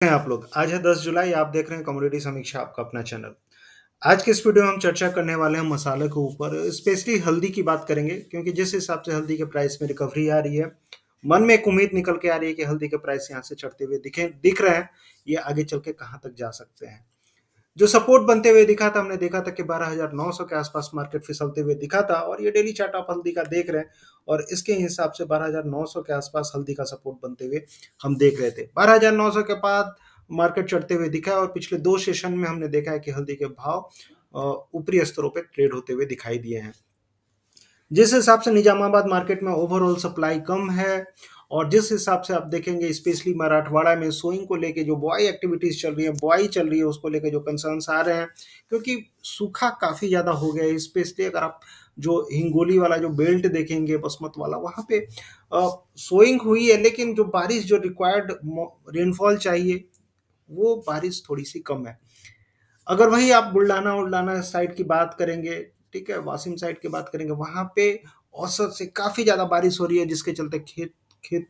हैं आप लोग। आज है 10 जुलाई, आप देख रहे हैं कमोडिटी समीक्षा, आपका अपना चैनल। आज के इस वीडियो में हम चर्चा करने वाले हैं मसाले के ऊपर, स्पेशली हल्दी की बात करेंगे, क्योंकि जिस हिसाब से हल्दी के प्राइस में रिकवरी आ रही है, मन में एक उम्मीद निकल के आ रही है कि हल्दी के प्राइस यहाँ से चढ़ते हुए दिख रहे हैं। ये आगे चल के कहाँ तक जा सकते हैं। जो सपोर्ट बनते हुए दिखा था, हमने देखा था कि 12,900 के आसपास मार्केट फिसलते हुए दिखा था, और ये डेली चार्ट आप हल्दी का देख रहे हैं, और इसके हिसाब से 12,900 के आसपास हल्दी का सपोर्ट बनते हुए हम देख रहे थे। 12,900 के बाद मार्केट चढ़ते हुए दिखा है, और पिछले 2 सेशन में हमने देखा है कि हल्दी के भाव ऊपरी स्तरों पे ट्रेड होते हुए दिखाई दिए हैं। जिस हिसाब से निजामाबाद मार्केट में ओवरऑल सप्लाई कम है, और जिस हिसाब से आप देखेंगे स्पेशली मराठवाड़ा में सोइंग को लेके जो बुआई एक्टिविटीज चल रही है, बुआई चल रही है, उसको लेके जो कंसर्न्स आ रहे हैं, क्योंकि सूखा काफी ज्यादा हो गया है। स्पेशली अगर आप जो हिंगोली वाला जो बेल्ट देखेंगे, बसमत वाला, वहां पे सोइंग हुई है, लेकिन जो बारिश, जो रिक्वायर्ड रेनफॉल चाहिए, वो बारिश थोड़ी सी कम है। अगर वही आप बुल्डाना उल्डाना साइड की बात करेंगे, ठीक है, वासिम साइड की बात करेंगे, वहां पे औसत से काफी ज्यादा बारिश हो रही है, जिसके चलते खेत खेत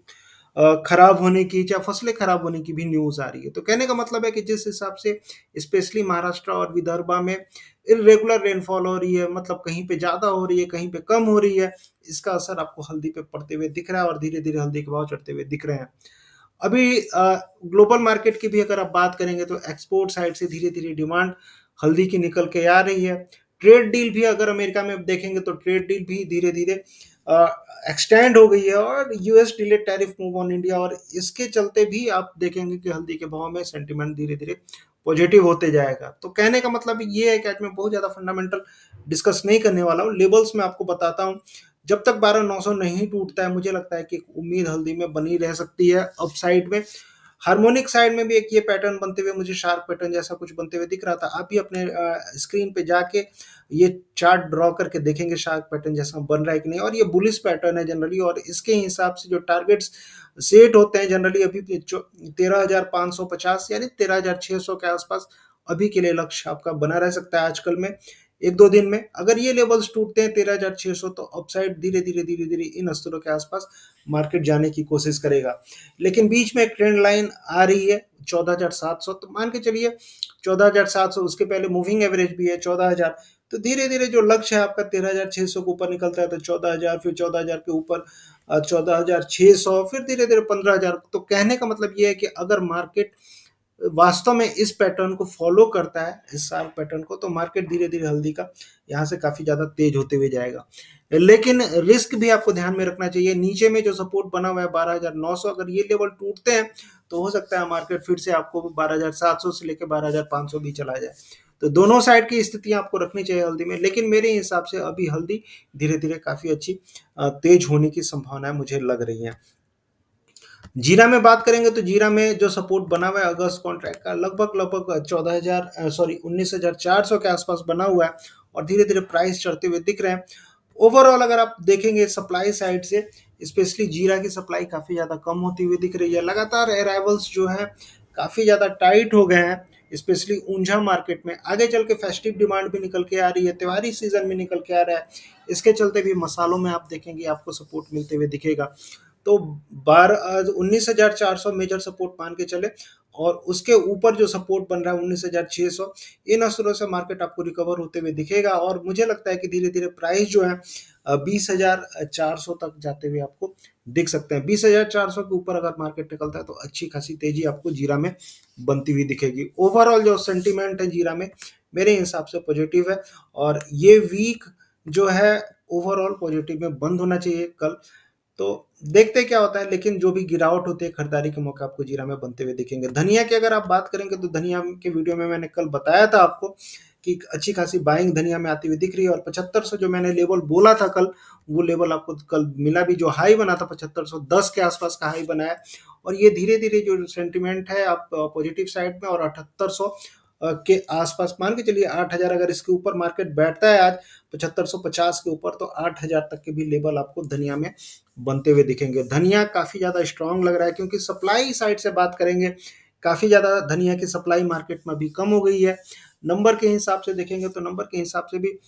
खराब होने की, या फसलें खराब होने की भी न्यूज आ रही है। तो कहने का मतलब है कि जिस हिसाब से स्पेशली महाराष्ट्र और विदर्भा में इरेगुलर रेनफॉल हो रही है, मतलब कहीं पे ज्यादा हो रही है, कहीं पे कम हो रही है, इसका असर आपको हल्दी पे पड़ते हुए दिख रहा है, और धीरे धीरे हल्दी के भाव चढ़ते हुए दिख रहे हैं। अभी ग्लोबल मार्केट की भी अगर आप बात करेंगे, तो एक्सपोर्ट साइड से धीरे धीरे डिमांड हल्दी की निकल के आ रही है। ट्रेड डील भी अगर अमेरिका में देखेंगे, तो ट्रेड डील भी धीरे धीरे एक्सटेंड हो गई है, और US delayed tariff move on India, और इसके चलते भी आप देखेंगे कि हल्दी के भाव में सेंटिमेंट धीरे धीरे पॉजिटिव होते जाएगा। तो कहने का मतलब ये है कि आज मैं बहुत ज्यादा फंडामेंटल डिस्कस नहीं करने वाला हूँ, लेवल्स में आपको बताता हूँ। जब तक 12,900 नहीं टूटता है, मुझे लगता है कि एक उम्मीद हल्दी में बनी रह सकती है अपसाइड में। हार्मोनिक साइड में भी एक ये पैटर्न बनते हुए, मुझे शार्प पैटर्न जैसा कुछ बनते हुए दिख रहा था। आप भी अपने स्क्रीन पे जाके ये चार्ट ड्रॉ करके देखेंगे शार्प पैटर्न जैसा बन रहा है कि नहीं, और ये बुलिश पैटर्न है जनरली, और इसके हिसाब से जो टारगेट्स सेट होते हैं जनरली, अभी 13,550 यानी 13,600 के आसपास अभी के लिए लक्ष्य आपका बना रह सकता है। आजकल में 1-2 दिन में अगर ये लेवल्स टूटते हैं 13,600, तो अपसाइड धीरे धीरे इन स्तरों के आसपास मार्केट जाने की कोशिश करेगा। लेकिन बीच में एक ट्रेंड लाइन आ रही है 14,700, तो मान के चलिए 14,700, उसके पहले मूविंग एवरेज भी है 14,000। तो धीरे धीरे जो लक्ष्य है आपका 13,600 के ऊपर निकलता है, तो 14,000, फिर 14,000 के ऊपर 14,600, फिर धीरे धीरे 15,000। तो कहने का मतलब ये है कि अगर मार्केट वास्तव में इस पैटर्न को फॉलो करता है, इस शार्प पैटर्न को, तो मार्केट धीरे धीरे हल्दी का यहाँ से काफी ज्यादा तेज होते हुए जाएगा। लेकिन रिस्क भी आपको ध्यान में रखना चाहिए। नीचे में जो सपोर्ट बना हुआ है 12,900, अगर ये लेवल टूटते हैं, तो हो सकता है मार्केट फिर से आपको 12,700 से लेकर 12,500 भी चला जाए। तो दोनों साइड की स्थितियां आपको रखनी चाहिए हल्दी में, लेकिन मेरे हिसाब से अभी हल्दी धीरे धीरे काफी अच्छी तेज होने की संभावनाएं मुझे लग रही है। जीरा में बात करेंगे, तो जीरा में जो सपोर्ट बना हुआ है अगस्त कॉन्ट्रैक्ट का, लगभग 19,400 के आसपास बना हुआ है, और धीरे धीरे प्राइस चढ़ते हुए दिख रहे हैं। ओवरऑल अगर आप देखेंगे सप्लाई साइड से, स्पेशली जीरा की सप्लाई काफी ज्यादा कम होती हुई दिख रही है। लगातार अराइवल्स जो है काफी ज्यादा टाइट हो गए हैं, स्पेशली ऊंझा मार्केट में। आगे चल के फेस्टिव डिमांड भी निकल के आ रही है, त्योहारी सीजन में निकल के आ रहा है, इसके चलते भी मसालों में आप देखेंगे आपको सपोर्ट मिलते हुए दिखेगा। तो 19,400 मेजर सपोर्ट मान के चले, और उसके ऊपर जो सपोर्ट बन रहा है 19,600, इन असरों से मार्केट आपको रिकवर होते हुए दिखेगा, और मुझे लगता है कि धीरे धीरे प्राइस जो है 20,400 तक जाते हुए आपको दिख सकते हैं। 20,400 के ऊपर अगर मार्केट निकलता है, तो अच्छी खासी तेजी आपको जीरा में बनती हुई दिखेगी। ओवरऑल जो सेंटीमेंट है जीरा में मेरे हिसाब से पॉजिटिव है, और ये वीक जो है ओवरऑल पॉजिटिव में बंद होना चाहिए कल। तो देखते क्या होता है, लेकिन जो भी गिरावट होती है खरीदारी के मौके आपको जीरा में बनते हुए दिखेंगे। धनिया की अगर आप बात करेंगे, तो धनिया के वीडियो में मैंने कल बताया था आपको कि अच्छी खासी बाइंग धनिया में आती हुई दिख रही है, और 7500 जो मैंने लेवल बोला था कल, वो लेवल आपको कल मिला भी। जो हाई बना था 7510 के आसपास का हाई बनाया, और ये धीरे धीरे जो सेंटिमेंट है आप पॉजिटिव साइड में, और 7800 के आसपास मान के चलिए 8,000, अगर इसके ऊपर मार्केट बैठता है आज 7550 के ऊपर, तो 8,000 तक के भी लेवल आपको धनिया में बनते हुए दिखेंगे। धनिया काफी ज्यादा स्ट्रांग लग रहा है, क्योंकि सप्लाई साइड से बात करेंगे, काफी ज्यादा धनिया की सप्लाई मार्केट में अभी कम हो गई है। नंबर के हिसाब से देखेंगे, तो नंबर के हिसाब से भी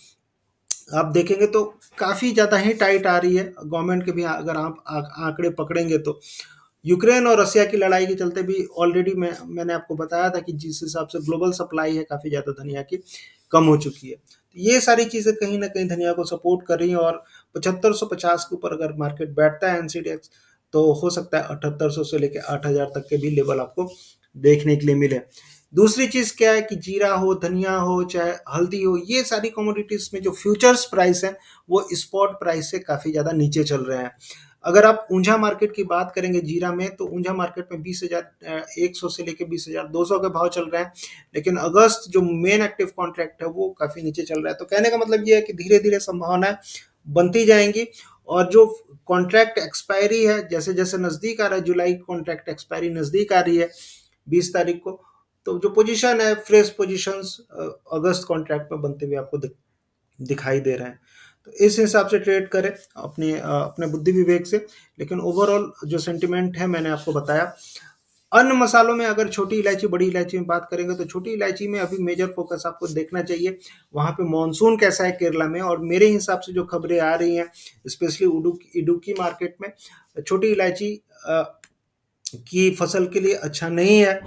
आप देखेंगे तो काफी ज्यादा ही टाइट आ रही है गवर्नमेंट के भी, अगर आप आंकड़े पकड़ेंगे तो। यूक्रेन और रसिया की लड़ाई के चलते भी ऑलरेडी मैंने आपको बताया था कि जिस हिसाब से ग्लोबल सप्लाई है काफ़ी ज़्यादा धनिया की कम हो चुकी है। तो ये सारी चीज़ें कहीं न कहीं धनिया को सपोर्ट कर रही हैं और 7550 के ऊपर अगर मार्केट बैठता है एनसीडीएक्स, तो हो सकता है 7800 से लेके 8000 तक के भी लेवल आपको देखने के लिए मिले। दूसरी चीज़ क्या है कि जीरा हो, धनिया हो, चाहे हल्दी हो, ये सारी कमोडिटीज़ में जो फ्यूचर्स प्राइस है, वो स्पॉट प्राइस से काफ़ी ज़्यादा नीचे चल रहे हैं। अगर आप ऊंझा मार्केट की बात करेंगे जीरा में, तो ऊंझा मार्केट में 20,100 से लेके 20,200 के भाव चल रहे हैं, लेकिन अगस्त जो मेन एक्टिव कॉन्ट्रैक्ट है वो काफ़ी नीचे चल रहा है। तो कहने का मतलब ये है कि धीरे धीरे संभावनाएं बनती जाएंगी और जो कॉन्ट्रैक्ट एक्सपायरी है, जैसे जैसे नज़दीक आ रहा है, जुलाई कॉन्ट्रैक्ट एक्सपायरी नज़दीक आ रही है 20 तारीख को, तो जो पोजीशन है फ्रेश पोजीशंस अगस्त कॉन्ट्रैक्ट में बनते हुए आपको दिखाई दे रहे हैं। तो इस हिसाब से ट्रेड करें अपने बुद्धि विवेक से। लेकिन ओवरऑल जो सेंटिमेंट है मैंने आपको बताया। अन्य मसालों में अगर छोटी इलायची बड़ी इलायची में बात करेंगे, तो छोटी इलायची में अभी मेजर फोकस आपको देखना चाहिए वहाँ पे मॉनसून कैसा है केरला में। और मेरे हिसाब से जो खबरें आ रही हैं स्पेशली इडुक्की मार्केट में, छोटी इलायची की फसल के लिए अच्छा नहीं है।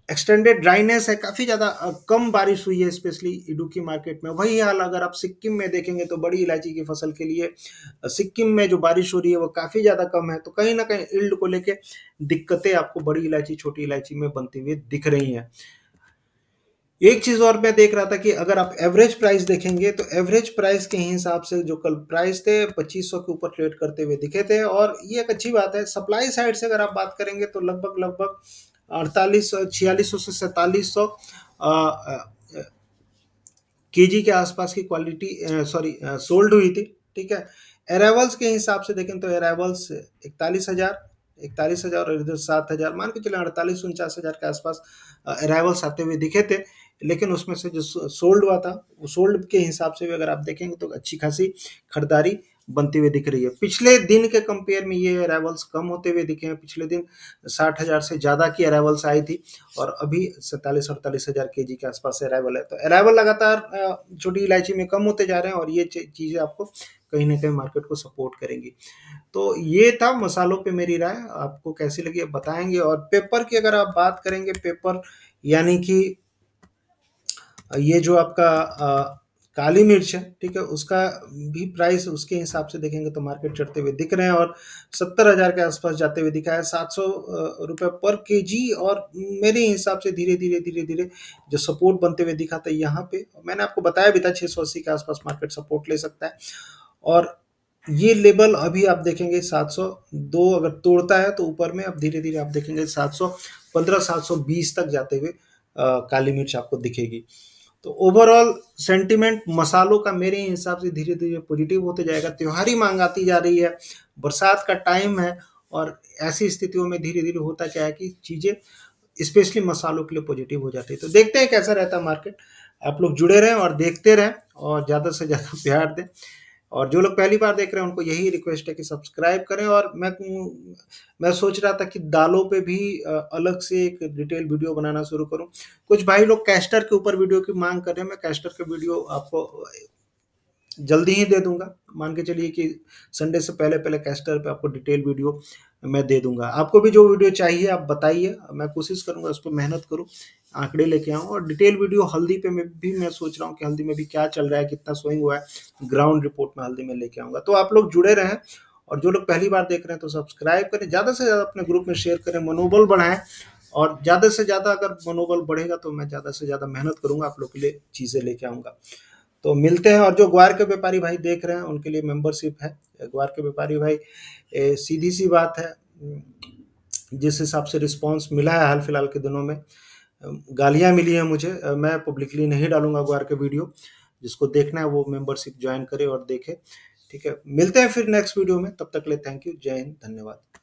एक्सटेंडेड ड्राइनेस है, काफ़ी ज़्यादा कम बारिश हुई है स्पेशली इडुक्की मार्केट में। वही हाल अगर आप सिक्किम में देखेंगे तो बड़ी इलायची की फसल के लिए सिक्किम में जो बारिश हो रही है वो काफ़ी ज़्यादा कम है। तो कहीं ना कहीं इल्ड को लेके दिक्कतें आपको बड़ी इलायची छोटी इलायची में बनती हुई दिख रही हैं। एक चीज़ और मैं देख रहा था कि अगर आप एवरेज प्राइस देखेंगे, तो एवरेज प्राइस के हिसाब से जो कल प्राइस थे 2500 के ऊपर ट्रेड करते हुए दिखे थे, और ये एक अच्छी बात है। सप्लाई साइड से अगर आप बात करेंगे तो लगभग लगभग 4600 से 4700 केजी के आसपास की क्वालिटी सोल्ड हुई थी। ठीक है, अराइवल्स के हिसाब से देखें तो अराइवल्स 41,000 और इधर 7,000, मान के चले 48-49,000 के आसपास अराइवल्स आते हुए दिखे थे। लेकिन उसमें से जो सोल्ड हुआ था, वो सोल्ड के हिसाब से भी अगर आप देखेंगे तो अच्छी खासी खरीदारी बनती हुई दिख रही है। पिछले दिन के कंपेयर में ये अराइवल्स कम होते हुए दिखे हैं। पिछले दिन 60,000 से ज़्यादा की अराइवल्स आई थी और अभी 47-48,000 केजी के आसपास अराइवल है। तो अराइवल लगातार छोटी इलायची में कम होते जा रहे हैं और ये चीज़ें आपको कहीं ना कहीं मार्केट को सपोर्ट करेंगी। तो ये था मसालों पे मेरी राय, आपको कैसी लगी अब बताएंगे। और पेपर की अगर आप बात करेंगे, पेपर यानी कि ये जो आपका काली मिर्च है, ठीक है, उसका भी प्राइस उसके हिसाब से देखेंगे तो मार्केट चढ़ते हुए दिख रहे हैं और 70,000 के आसपास जाते हुए दिखा है, 700 रुपये पर केजी। और मेरे हिसाब से धीरे धीरे धीरे धीरे जो सपोर्ट बनते हुए दिखा था यहाँ पे, मैंने आपको बताया भी था 680 के आसपास मार्केट सपोर्ट ले सकता है। और ये लेवल अभी आप देखेंगे 702 अगर तोड़ता है तो ऊपर में अब धीरे धीरे आप देखेंगे 715 720 तक जाते हुए काली मिर्च आपको दिखेगी। तो ओवरऑल सेंटिमेंट मसालों का मेरे हिसाब से धीरे धीरे पॉजिटिव होते जाएगा। त्योहारी मांग आती जा रही है, बरसात का टाइम है, और ऐसी स्थितियों में धीरे धीरे होता क्या है कि चीज़ें स्पेशली मसालों के लिए पॉजिटिव हो जाती है। तो देखते हैं कैसा रहता है मार्केट। आप लोग जुड़े रहें और देखते रहें और ज़्यादा से ज़्यादा प्यार दें। और जो लोग पहली बार देख रहे हैं उनको यही रिक्वेस्ट है कि सब्सक्राइब करें। और मैं सोच रहा था कि दालों पे भी अलग से एक डिटेल वीडियो बनाना शुरू करूं। कुछ भाई लोग कैस्टर के ऊपर वीडियो की मांग कर रहे हैं, मैं कैस्टर के वीडियो आपको जल्दी ही दे दूंगा। मान के चलिए कि संडे से पहले पहले कैस्टर पे आपको डिटेल वीडियो मैं दे दूंगा। आपको भी जो वीडियो चाहिए आप बताइए, मैं कोशिश करूंगा उस पर मेहनत करूं, आंकड़े लेके आऊँ। और डिटेल वीडियो हल्दी पे मैं सोच रहा हूँ कि हल्दी में भी क्या चल रहा है, कितना स्विंग हुआ है, ग्राउंड रिपोर्ट में हल्दी में लेके आऊँगा। तो आप लोग जुड़े रहें और जो लोग पहली बार देख रहे हैं तो सब्सक्राइब करें, ज़्यादा से ज़्यादा अपने ग्रुप में शेयर करें, मनोबल बढ़ाएं। और ज़्यादा से ज़्यादा अगर मनोबल बढ़ेगा तो मैं ज़्यादा से ज़्यादा मेहनत करूँगा, आप लोग के लिए चीज़ें लेके आऊँगा। तो मिलते हैं। और जो ग्वार के व्यापारी भाई देख रहे हैं उनके लिए मेंबरशिप है। ग्वार के व्यापारी भाई, सीधी सी बात है, जिस हिसाब से रिस्पांस मिला है हाल फिलहाल के दिनों में, गालियां मिली हैं मुझे, मैं पब्लिकली नहीं डालूंगा ग्वार के वीडियो। जिसको देखना है वो मेंबरशिप ज्वाइन करे और देखे। ठीक है, मिलते हैं फिर नेक्स्ट वीडियो में, तब तक ले थैंक यू, जय हिंद, धन्यवाद।